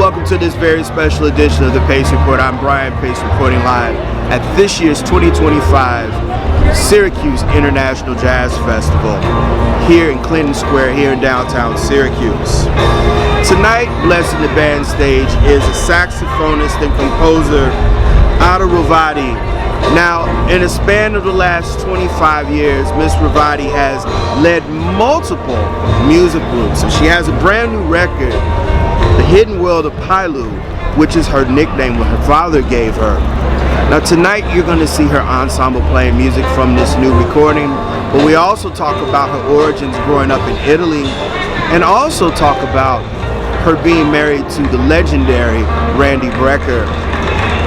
welcome to this very special edition of the Pace Report. I'm Brian Pace, reporting live at this year's 2025 Syracuse International Jazz Festival here in Clinton Square, here in downtown Syracuse. Tonight, blessing the band stage is a saxophonist and composer, Ada Rovatti. Now, in a span of the last 25 years, Miss Rovatti has led multiple music groups, and she has a brand new record, The Hidden World of Piloo, which is her nickname what her father gave her. Now tonight you're going to see her ensemble playing music from this new recording, but we also talk about her origins growing up in Italy, and also talk about her being married to the legendary Randy Brecker.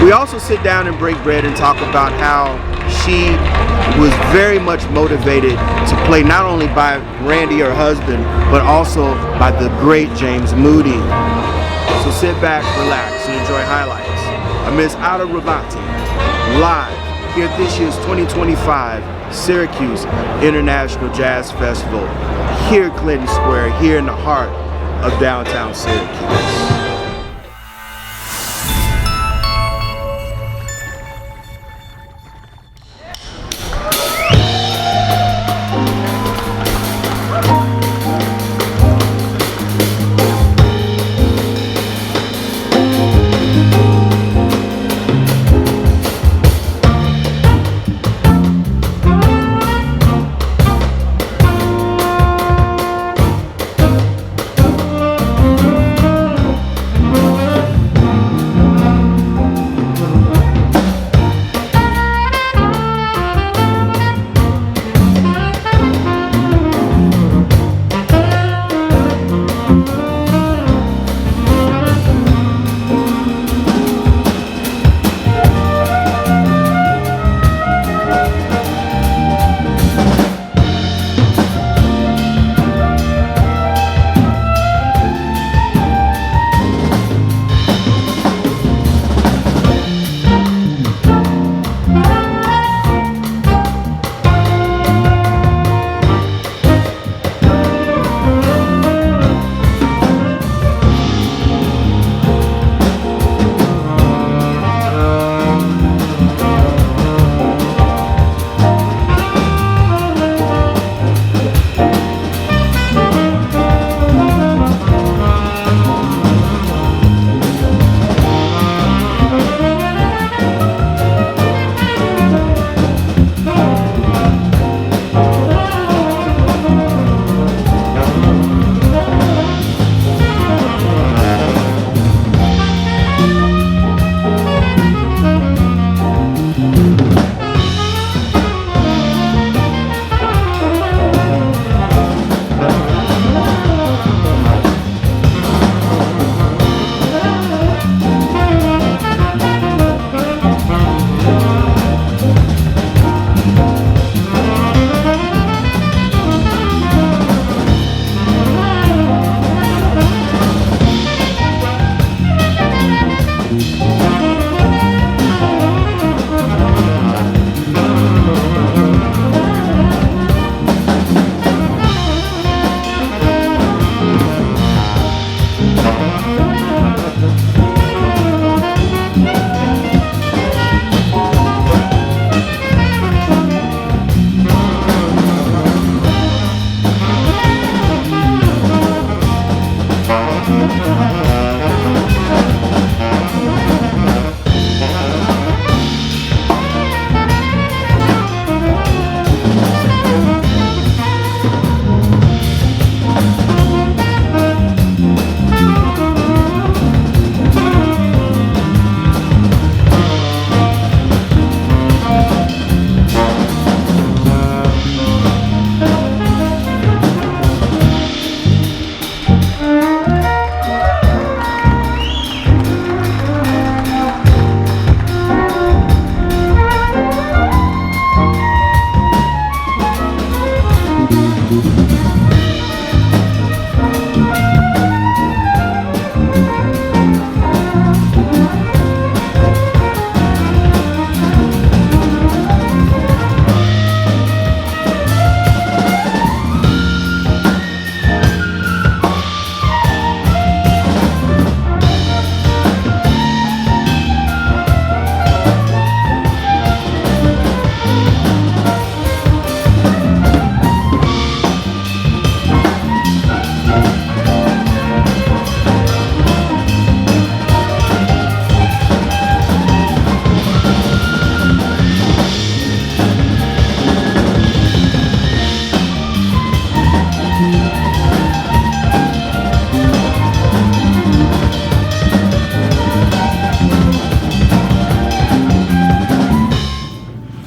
We also sit down and break bread and talk about how she was very much motivated to play not only by Randy, her husband, but also by the great James Moody. So sit back, relax, and enjoy highlights of Miss Ada Rovatti live here at this year's 2025 Syracuse International Jazz Festival here at Clinton Square, here in the heart of downtown Syracuse.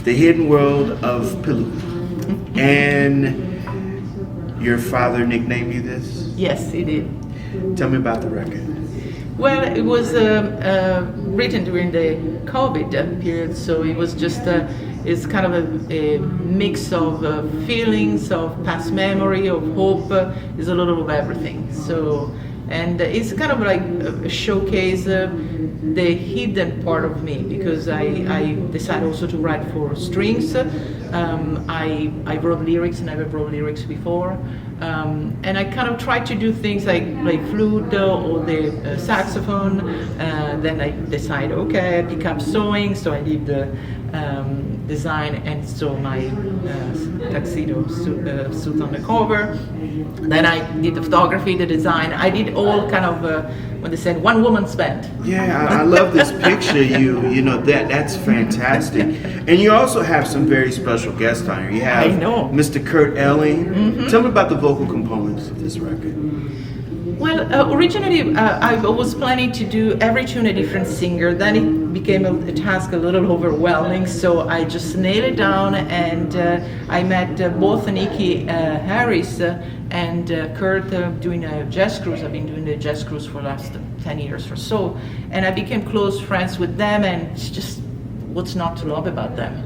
The Hidden World of Piloo. And your father nicknamed you this? Yes, he did. Tell me about the record. Well, it was written during the COVID period, so it was just it's kind of a mix of feelings, of past memory, of hope. It's a little of everything. So, and it's kind of like a showcase the hidden part of me, because I decided also to write for strings. I wrote lyrics, never wrote lyrics before, and I kind of tried to do things like flute or the saxophone. Then I decided, okay, I pick up sewing, so I did the design and sew my tuxedo suit on the cover. Then I did the photography, the design. I did all kind of when they said one woman's band. Yeah, I love this picture. You know that's fantastic. And you also have some very special guests on here. You have Mr. Kurt Elling. Mm-hmm. Tell me about the vocal components of this record. Well, originally I was planning to do every tune a different singer. Then it became a task a little overwhelming, so I just nailed it down, and I met both Nikki Harris and Kurt doing a jazz cruise. I've been doing the jazz cruise for the last 10 years or so, and I became close friends with them, and it's just what's not to love about them.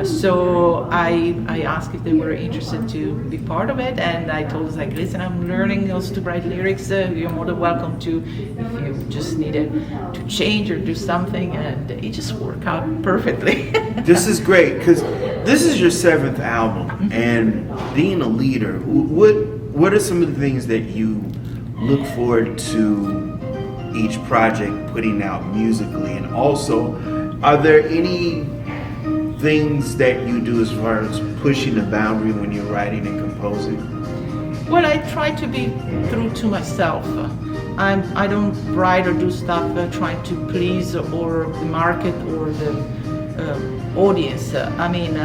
So I asked if they were interested to be part of it, and I told them, like, listen, I'm learning also to write lyrics. You're more than welcome to, if you just needed to change or do something, and it just worked out perfectly. This is great, because this is your 7th album, and being a leader, what are some of the things that you look forward to each project putting out musically, and also, are there any things that you do as far as pushing the boundary when you're writing and composing? Well, I try to be true to myself. I don't write or do stuff trying to please or the market or the audience. I'm in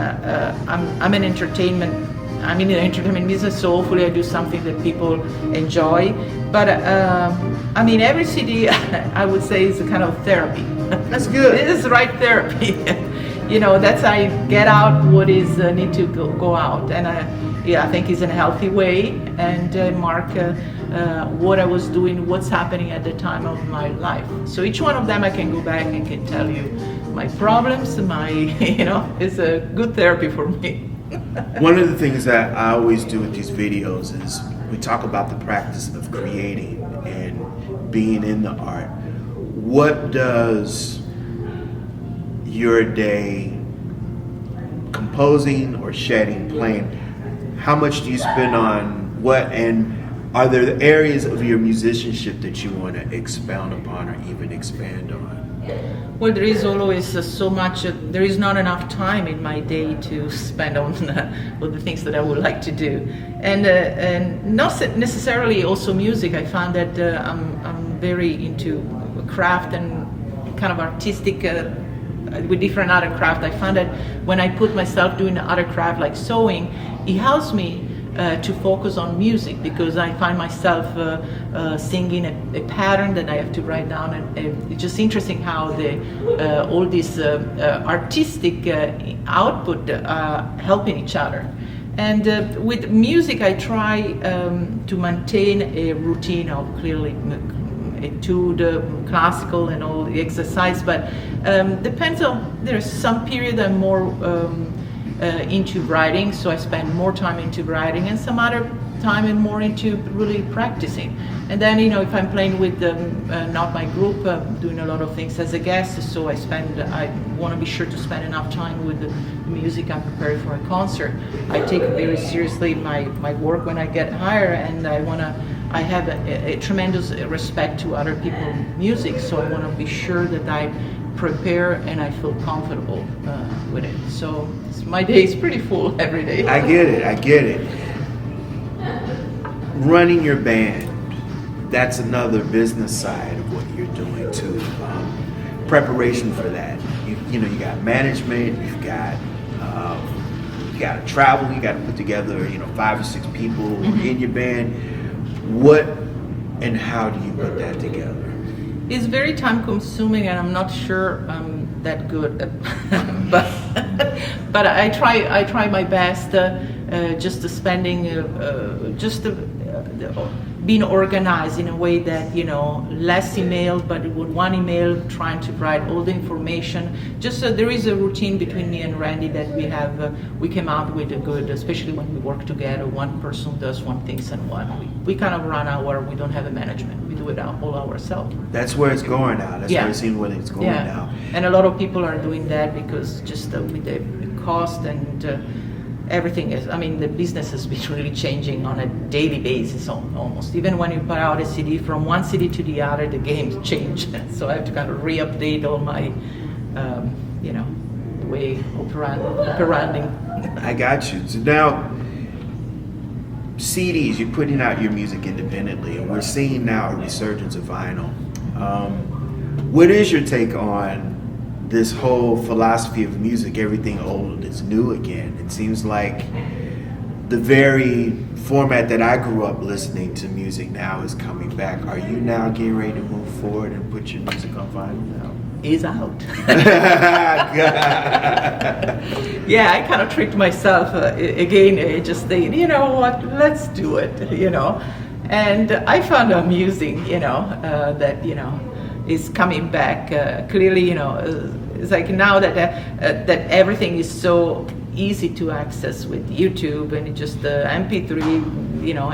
the entertainment business, so hopefully I do something that people enjoy. But every CD I would say is a kind of therapy. That's good. It is the right therapy. That's how you get out what is need to go out, and I think it's in a healthy way, and mark what I was doing, what's happening at the time of my life. So each one of them I can go back and can tell you my problems, it's a good therapy for me. One of the things that I always do with these videos is we talk about the practice of creating and being in the art. What does your day composing or shedding, playing, how much do you spend on what, and are there areas of your musicianship that you want to expound upon or even expand on? Well, there is always so much, there is not enough time in my day to spend on the things that I would like to do. And not necessarily also music. I found that I'm very into craft and kind of artistic with different other craft. I found that when I put myself doing other craft like sewing, it helps me to focus on music, because I find myself singing a pattern that I have to write down, and it's just interesting how all this artistic output helping each other. And with music, I try to maintain a routine of clearly to the classical and all the exercise, but depends on, there's some period I'm more into writing, so I spend more time into writing, and some other time I'm more into really practicing. And then, if I'm playing with not my group, doing a lot of things as a guest, so I want to be sure to spend enough time with the music I'm preparing for a concert. I take very seriously my work when I get hired, and I have a tremendous respect to other people's music, so I want to be sure that I prepare and I feel comfortable with it. So my day is pretty full every day. I get it. Running your band, that's another business side of what you're doing too. Preparation for that. You got management, you got to travel, you got to put together 5 or 6 people in your band. What and how do you put that together? It's very time consuming, and I'm not sure I'm that good But I try my best, just spending, being organized in a way that, less email, but with one email trying to write all the information. Just there is a routine between me and Randy that we came out with a good, especially when we work together, one person does one thing and we kind of we don't have a management, we do it all ourselves. That's where it's going now. That's where it seems where it's going now. And a lot of people are doing that because just with the cost and everything is, the business has been really changing on a daily basis almost. Even when you put out a CD, from one CD to the other, the game changed. So I have to kind of re-update all my, the way operanding. I got you. So now, CDs, you're putting out your music independently, and we're seeing now a resurgence of vinyl. What is your take on this whole philosophy of music, everything old is new again? It seems like the very format that I grew up listening to music now is coming back. Are you now getting ready to move forward and put your music on vinyl now? Is out. Yeah, I kind of tricked myself again, just saying, you know what, let's do it, And I found amusing, that, is coming back. Clearly, it's like now that that everything is so easy to access with YouTube and just MP3,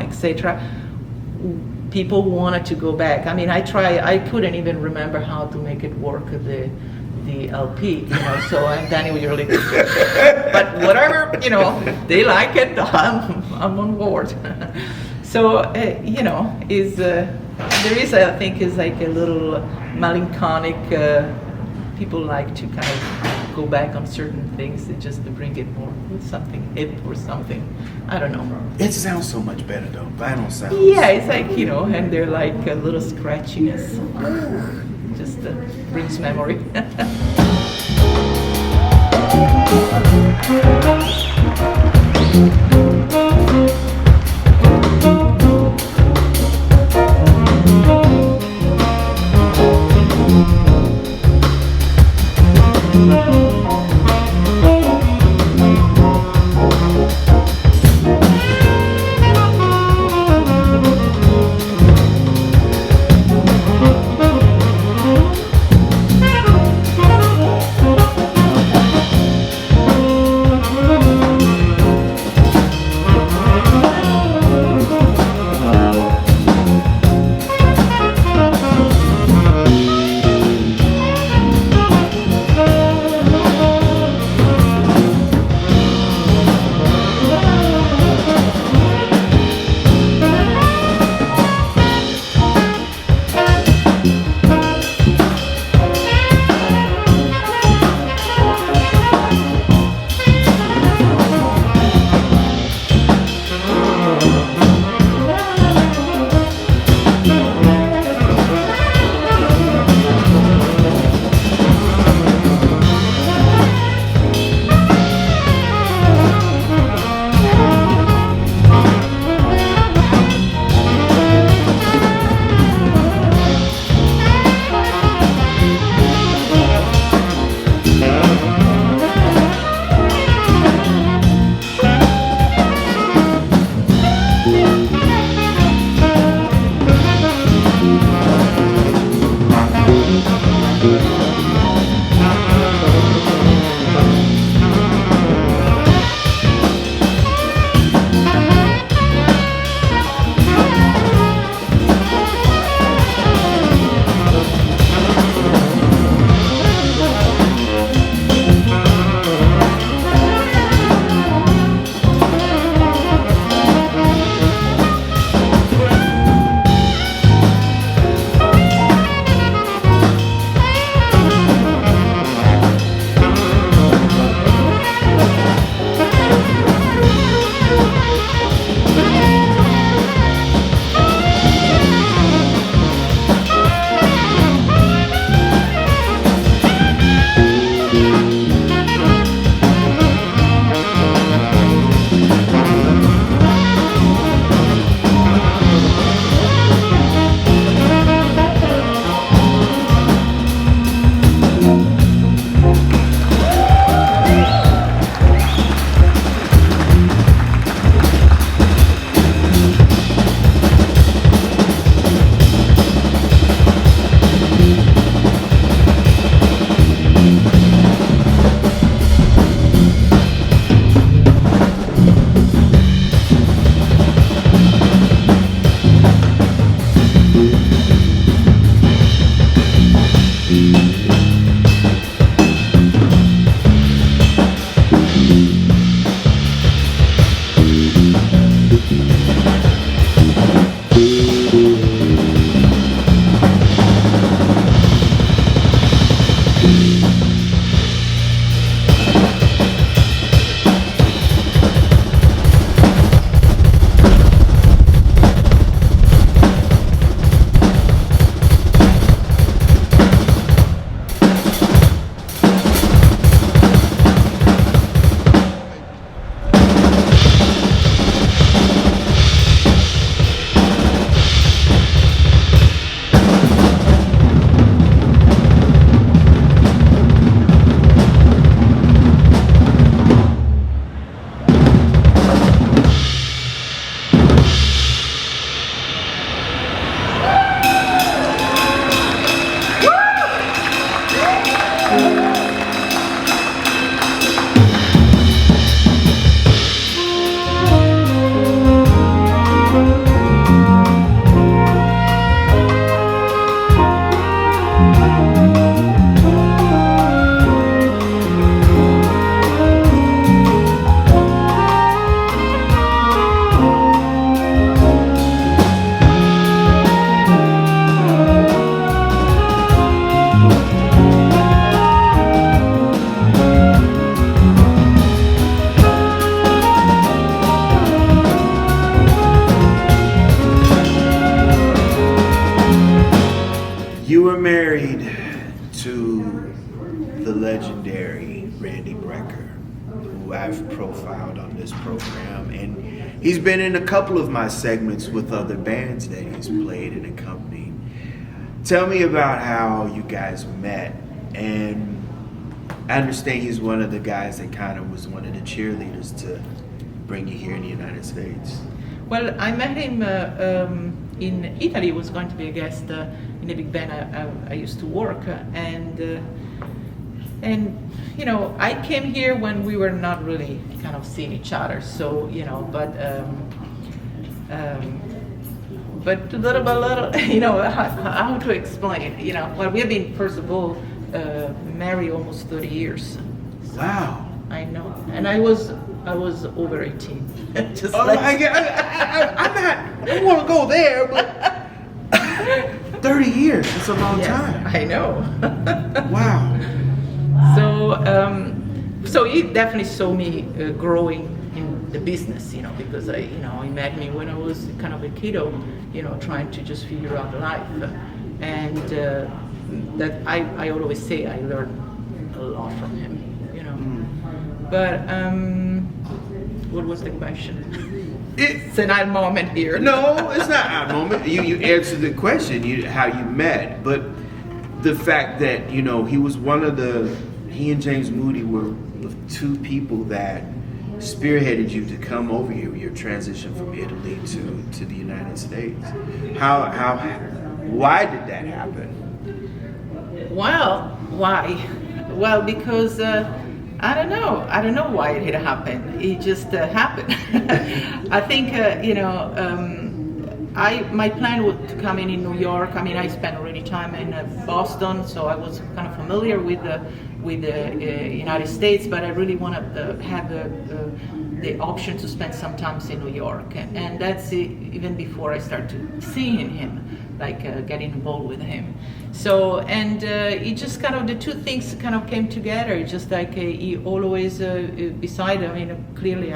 etc. People wanted to go back. I couldn't even remember how to make it work, the LP, so and then we really, but whatever, they like it, I'm on board. So, there is, I think, is like a little melancholic, people like to kind of go back on certain things just to bring it more with something hip or something. I don't know. It sounds so much better though. Vinyl sounds. Yeah, it's like, and they're like a little scratchiness. Just brings memory. Brecker, who I've profiled on this program, and he's been in a couple of my segments with other bands that he's played and accompanied. Tell me about how you guys met, and I understand he's one of the guys that kind of was one of the cheerleaders to bring you here in the United States. Well, I met him in Italy. He was going to be a guest in a big band I used to work, and you know, I came here when we were not really kind of seeing each other. So you know, but little by little, you know, how to explain it? You know, well, we have been first of all married almost 30 years. Wow. I know, and I was over 18. Just Oh like, my God! I want to go there, but 30 years, that's a long yes, time. I know. Wow. So he definitely saw me growing in the business, you know, because he met me when I was kind of a kiddo, you know, trying to just figure out life, and that I always say I learned a lot from him, you know. But what was the question? It's an odd moment here. No, it's not our moment. You answered the question, how you met, but the fact that, you know, he and James Moody were the two people that spearheaded you to come over here, your transition from Italy to the United States. Why did that happen? Well, why? Well, because I don't know why it happened. It just happened. I think my plan was to come in New York. I mean, I spent already time in Boston, so I was kind of familiar with the United States, but I really want to have the option to spend some time in New York, and that's even before I started seeing him, like getting involved with him. So, and it just kind of, the two things kind of came together. Just like he always beside, I mean, clearly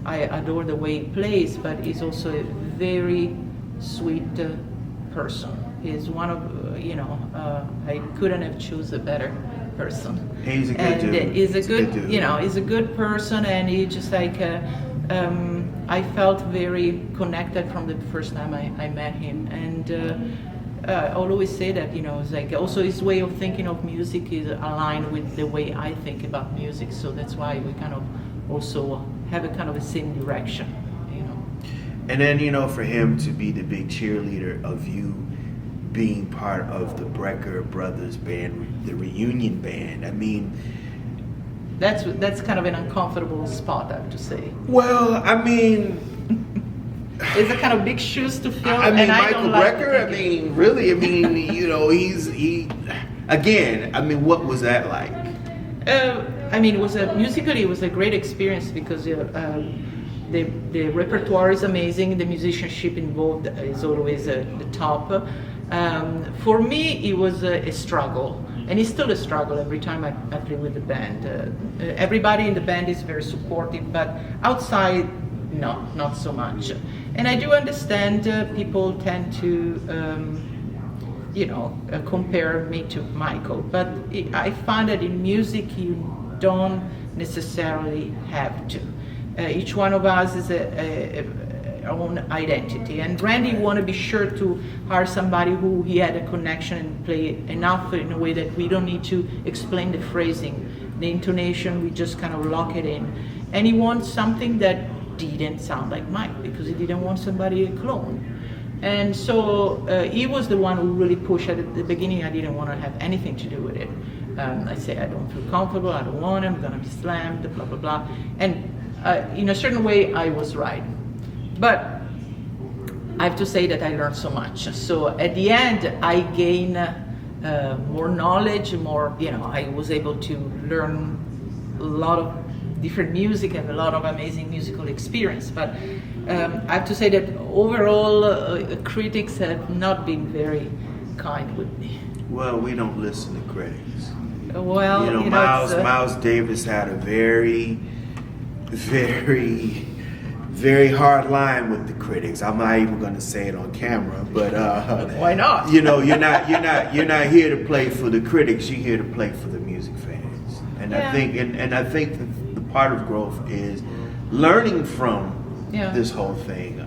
I adore the way he plays, but he's also a very sweet person. He's one of, I couldn't have chosen a better person. He's a good dude. He's a good dude. He's a good person, and he just like, I felt very connected from the first time I met him, and I'll always say that, it's like also his way of thinking of music is aligned with the way I think about music, so that's why we kind of also have a kind of the same direction, And then, for him to be the big cheerleader of you being part of the Brecker Brothers band, the reunion band, I mean, that's kind of an uncomfortable spot, I have to say. Well, I mean, it's a kind of big shoes to fill. I mean, and Michael Brecker, I mean, really, I mean, again, I mean, what was that like? I mean, musically, it was a great experience because the repertoire is amazing. The musicianship involved is always the top. For me, it was a struggle. And it's still a struggle every time I play with the band. Everybody in the band is very supportive, but outside, not so much. And I do understand people tend to, compare me to Michael, but I find that in music you don't necessarily have to. Each one of us is a own identity, and Randy wanted to be sure to hire somebody who he had a connection and play enough in a way that we don't need to explain the phrasing, the intonation, we just kind of lock it in. And he wants something that didn't sound like Mike, because he didn't want somebody a clone. And so he was the one who really pushed it. At the beginning I didn't want to have anything to do with it. I say I don't feel comfortable, I don't want it, I'm gonna be slammed, blah blah blah. And in a certain way I was right. But I have to say that I learned so much. So at the end, I gained more knowledge, I was able to learn a lot of different music and a lot of amazing musical experience. But I have to say that overall, critics have not been very kind with me. Well, we don't listen to critics. Well, Miles Davis had a very, very, very hard line with the critics. I'm not even going to say it on camera, but why not? You're not here to play for the critics. You're here to play for the music fans. And Yeah. I think the part of growth is learning from this whole thing.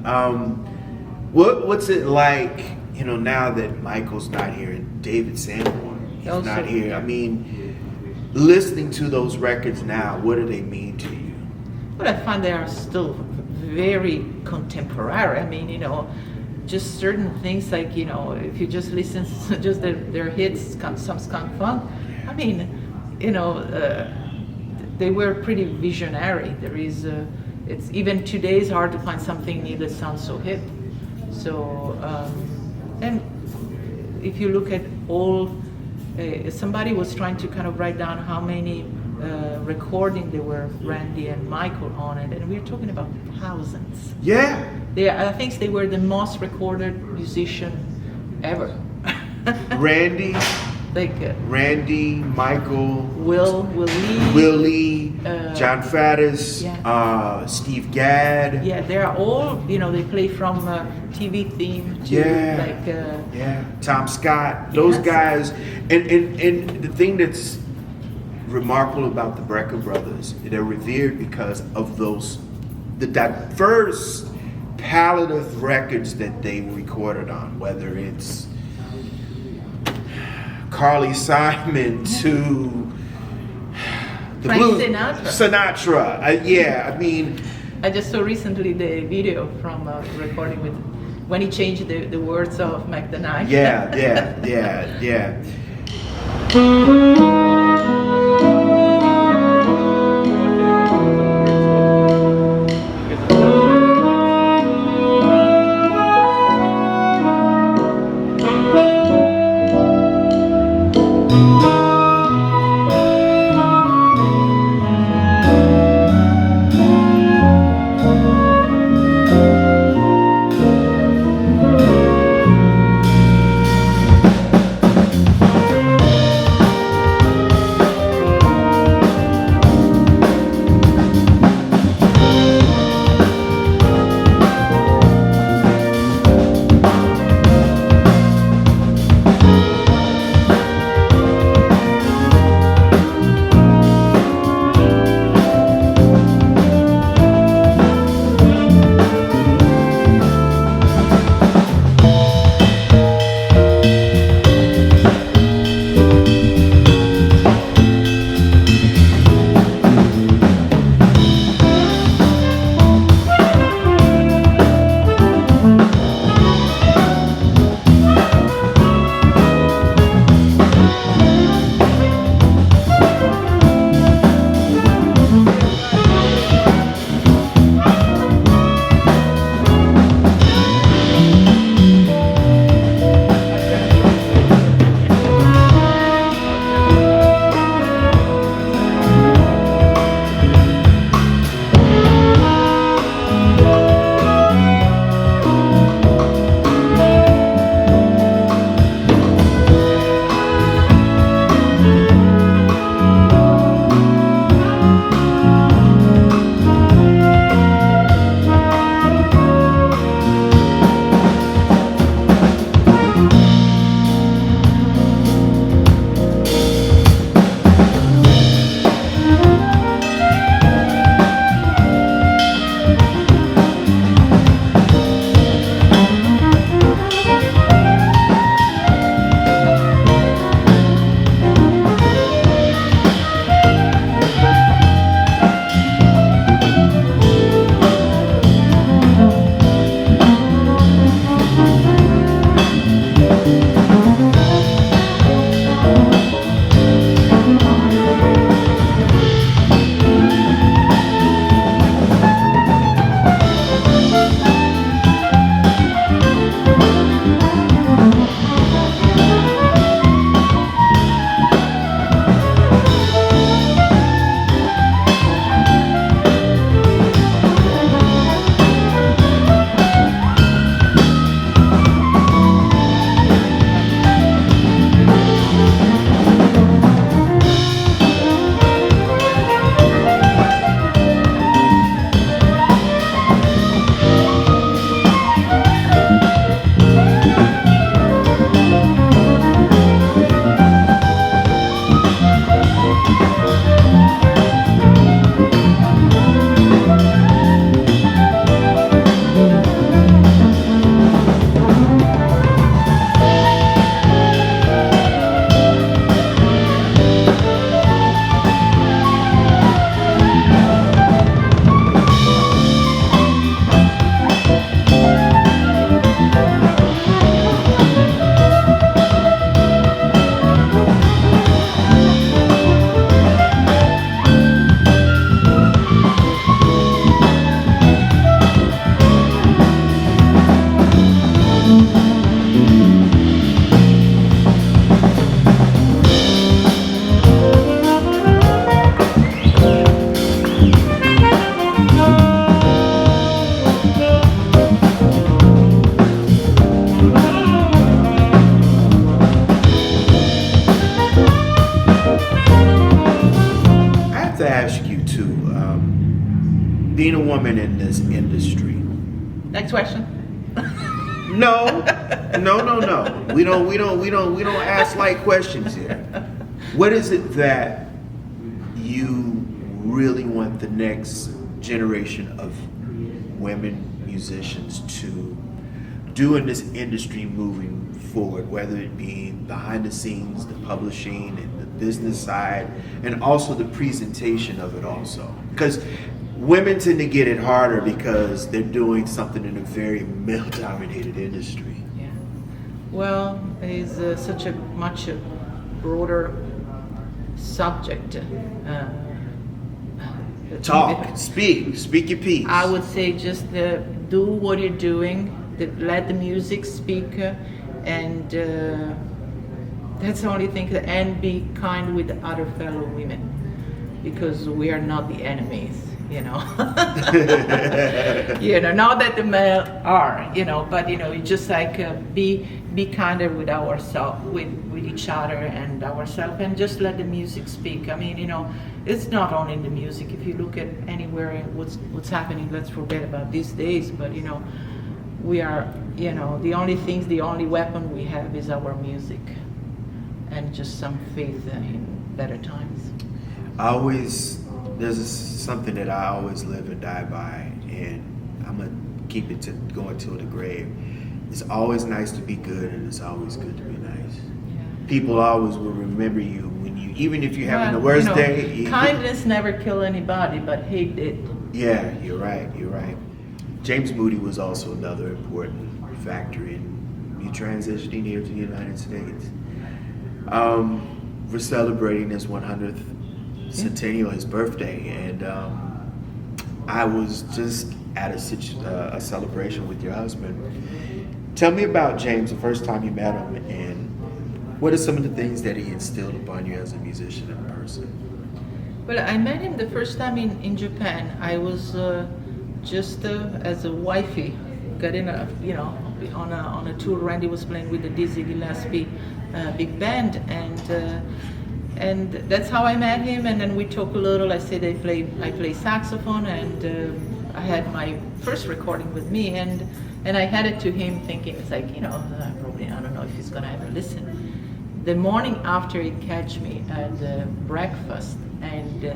What's it like, now that Michael's not here and David Sanborn is Also, not here? yeah. I mean, listening to those records now, what do they mean to you? But I find they are still very contemporary. I mean, just certain things like, if you just listen to just their hits, some skunk funk, I mean, they were pretty visionary. There is, it's even today it's hard to find something new that sounds so hip. So, and if you look at all, somebody was trying to kind of write down how many recording there were Randy and Michael on it, and we're talking about thousands. Yeah. I think they were the most recorded musician ever. Randy, Randy, Michael, Willie, John Faddis, Steve Gadd. Yeah, they are all, they play from TV theme to Tom Scott, those guys. And the thing that's remarkable about the Berklee brothers, they're revered because of the diverse palette of records that they recorded on, whether it's Carly Simon to the Frank blues, Sinatra. I mean, I just saw recently the video from recording when he changed the words of Mac the Knife. Yeah. being a woman in this industry. Next question. No. We don't ask light questions here. What is it that you really want the next generation of women musicians to do in this industry moving forward, whether it be behind the scenes, the publishing, and the business side, and also the presentation of it also? Because women tend to get it harder because they're doing something in a very male-dominated industry. Yeah. Well, it's such a much broader subject. Talk, speak your piece. I would say just do what you're doing, let the music speak, and that's the only thing. And be kind with other fellow women, because we are not the enemies. You know, not that the male are, but you just like be kinder with ourselves, with each other and ourselves, and just let the music speak. I mean, it's not only in the music. If you look at anywhere what's happening, let's forget about these days. But we are, the only weapon we have is our music, and just some faith in better times. There's something that I always live and die by, and I'm gonna keep it to going till the grave. It's always nice to be good, and it's always good to be nice. Yeah. People always will remember you even if you're having the worst day. Kindness never kill anybody, but hate did. Yeah, you're right. James Moody was also another important factor in me transitioning here to the United States. We're celebrating his 100th centennial, his birthday, and I was just at a celebration with your husband. Tell me about James, the first time you met him, and what are some of the things that he instilled upon you as a musician and person? Well, I met him the first time in Japan. I was just as a wifey, got in on a tour. Randy was playing with the Dizzy Gillespie big band, and that's how I met him. And then we talked a little. I said I play saxophone, and I had my first recording with me, and I had it to him, thinking it's like probably I don't know if he's gonna ever listen. The morning after, he catch me at breakfast, and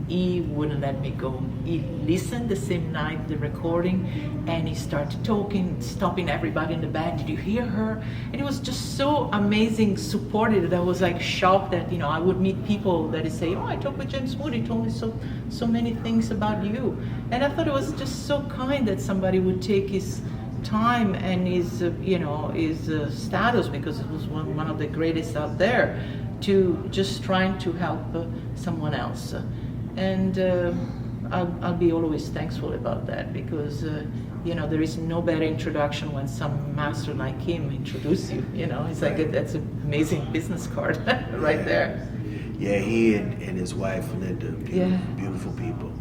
he wouldn't let me go. He listened the same night, the recording, and he started talking, stopping everybody in the band. Did you hear her? And it was just so amazing, supported, that I was like shocked that I would meet people that would say, "Oh, I talked with James Moody, he told me so many things about you." And I thought it was just so kind that somebody would take his time and his status, because it was one of the greatest out there, to just trying to help someone else. And I'll be always thankful about that, because there is no better introduction when some master like him introduces you. It's like that's an amazing business card right there. Yeah, he and his wife Linda, beautiful people.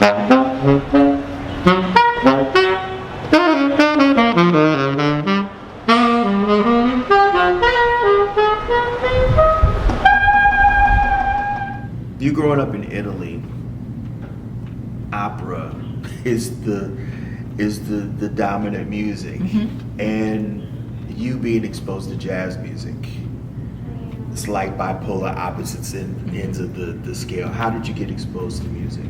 You growing up in Italy, opera is the dominant music, and you being exposed to jazz music, it's like bipolar opposites ends of the scale. How did you get exposed to music?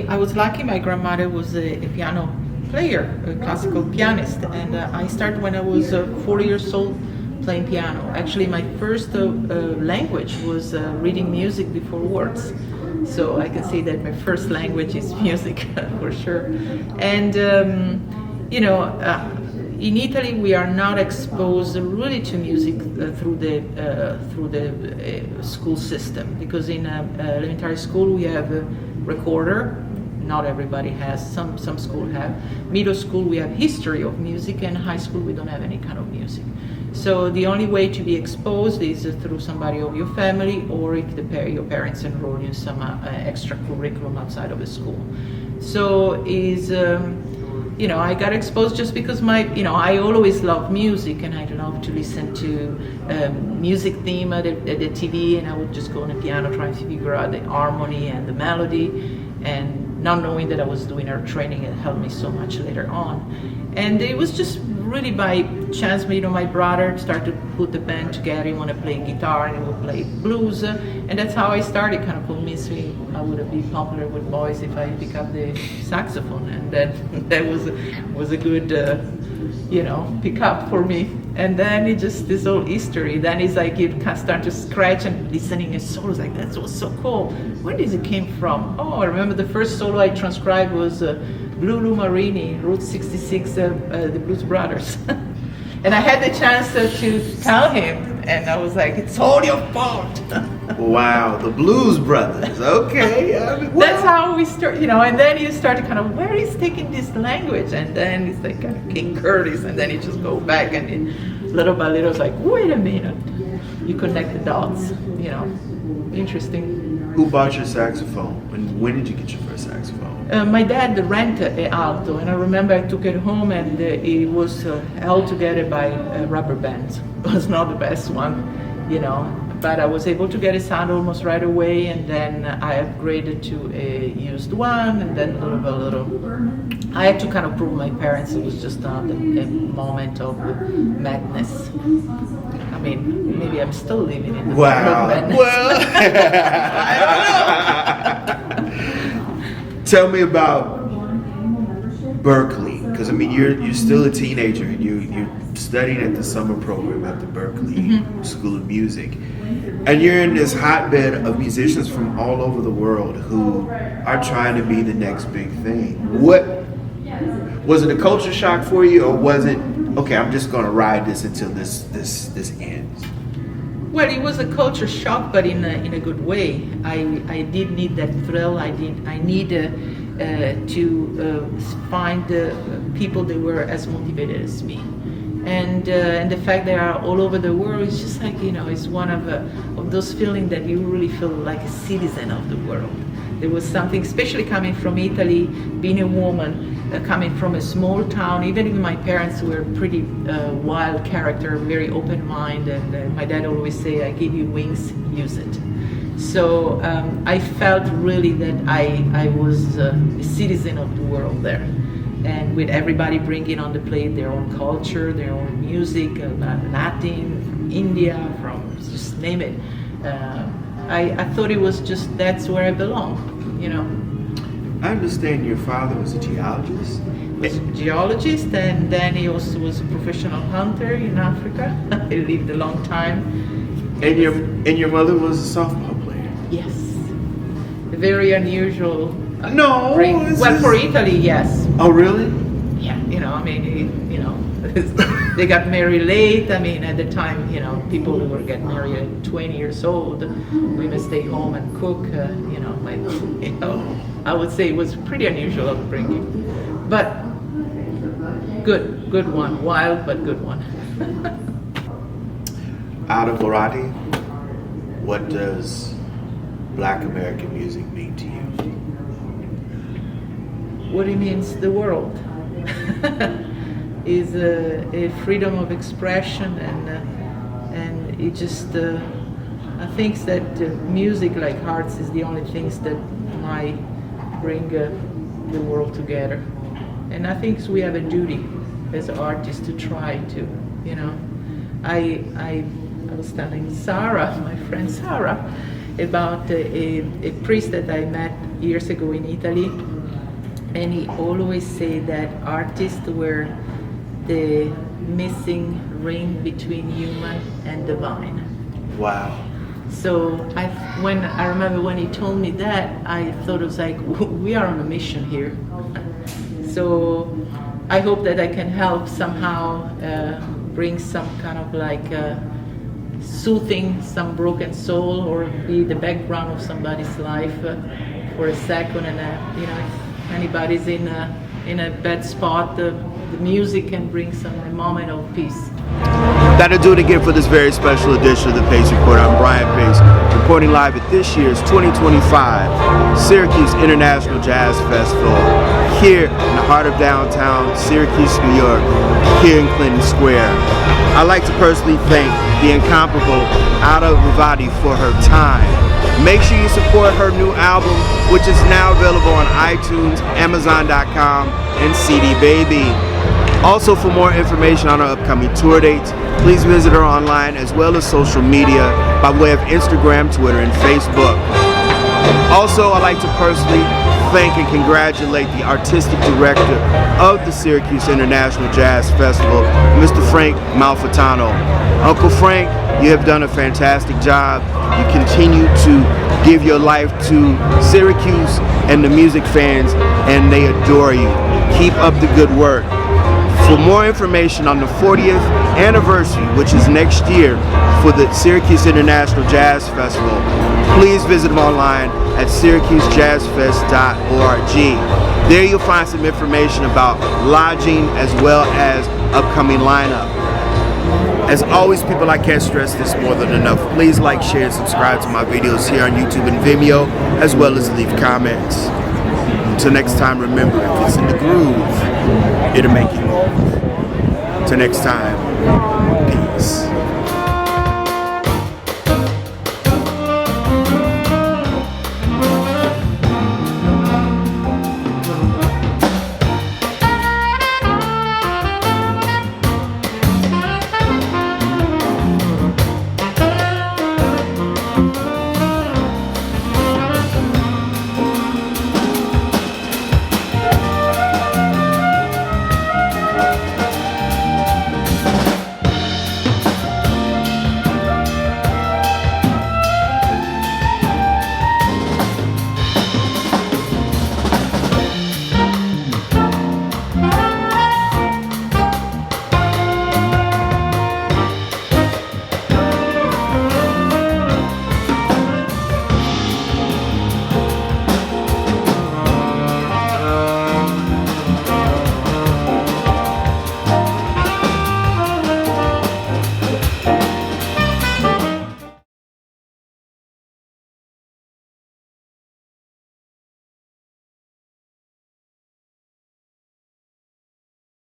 I was lucky. My grandmother was a piano player, a classical pianist, and I started when I was 4 years old playing piano. Actually, my first language was reading music before words. So I can say that my first language is music for sure. And in Italy we are not exposed really to music through the school system, because in elementary school we have a recorder. Not everybody has. Some school have. Middle school we have history of music, and high school we don't have any kind of music. So the only way to be exposed is through somebody of your family, or if your parents enroll you in some extra curriculum outside of the school. So I got exposed just because I always loved music, and I love to listen to music theme at the TV, and I would just go on the piano trying to figure out the harmony and the melody, and not knowing that I was doing art training. It helped me so much later on. And it was just really by chance, my brother started to put the band together. He wanted to play guitar and he would play blues, and that's how I started, kind of convinced me I would be popular with boys if I pick up the saxophone, and that was a good pick up for me. And then it just, this whole history, then it's like you can start to scratch and listening to solos like that was so cool. Where did it came from? Oh, I remember the first solo I transcribed was Lulu Marini, Route 66, the Blues Brothers. And I had the chance to tell him, and I was like, it's all your fault. Wow, the Blues Brothers, okay. That's how we start, and then you start to kind of, where is taking this language? And then it's like King Curtis, and then you just go back, and little by little, it's like, wait a minute. You connect the dots, interesting. Who bought your saxophone? And when did you get your first saxophone? My dad rented an alto, and I remember I took it home, and it was held together by rubber bands. It was not the best one, but I was able to get a sound almost right away, and then I upgraded to a used one, and then little by little. I had to kind of prove my parents it was just a moment of madness. I mean, maybe I'm still living in the world of madness. Well, I don't know. Tell me about Berklee, because you're still a teenager, and you're studying at the summer program at the Berklee School of Music, and you're in this hotbed of musicians from all over the world who are trying to be the next big thing. What was it, a culture shock for you, or was it, okay, I'm just going to ride this until this ends? Well, it was a culture shock, but in a good way. I did need that thrill. I need to find people that were as motivated as me, and the fact they are all over the world is just like it's one of those feelings that you really feel like a citizen of the world. There was something, especially coming from Italy, being a woman, coming from a small town. Even if my parents were pretty wild character, very open mind, and my dad always say, "I give you wings, use it." So I felt really that I was a citizen of the world there, and with everybody bringing on the plate their own culture, their own music, Latin, India, from just name it. I thought it was just, that's where I belong, I understand your father was a geologist. He was a geologist, and then he also was a professional hunter in Africa. He lived a long time. And your mother was a softball player. Yes, a very unusual. No. For Italy, yes. Oh, really? Yeah, they got married late. I mean, at the time, people who were getting married at 20 years old, women stay home and cook. I would say it was pretty unusual upbringing, but good one. Wild, but good one. Ada Rovatti, what does Black American music mean to you? what it means the world is a freedom of expression, and it just I think that music, like arts, is the only things that might bring the world together. And I think we have a duty as artists to try to, you know. I was telling Sarah, my friend Sarah, about a priest that I met years ago in Italy, and he always said that artists were the missing ring between human and divine. Wow. So when I remember when he told me that, I thought it was like, we are on a mission here. So I hope that I can help somehow bring some kind of like soothing some broken soul, or be the background of somebody's life for a second. And you know, if anybody's in a bad spot, the music can bring a moment of peace. That'll do it again for this very special edition of the Pace Report. I'm Brian Pace, reporting live at this year's 2025 Syracuse International Jazz Festival, here in the heart of downtown Syracuse, New York, here in Clinton Square. I'd like to personally thank the incomparable Ada Rovatti for her time. Make sure you support her new album, which is now available on iTunes, Amazon.com, and CD Baby. Also, for more information on our upcoming tour dates, please visit her online as well as social media by way of Instagram, Twitter, and Facebook. Also, I'd like to personally thank and congratulate the artistic director of the Syracuse International Jazz Festival, Mr. Frank Malfitano. Uncle Frank, you have done a fantastic job. You continue to give your life to Syracuse and the music fans, and they adore you. Keep up the good work. For more information on the 40th anniversary, which is next year, for the Syracuse International Jazz Festival, please visit them online at syracusejazzfest.org. There you'll find some information about lodging as well as upcoming lineup. As always, people, I can't stress this more than enough. Please like, share, and subscribe to my videos here on YouTube and Vimeo, as well as leave comments. Until next time, remember, if it's in the groove, it'll make you move. Till next time.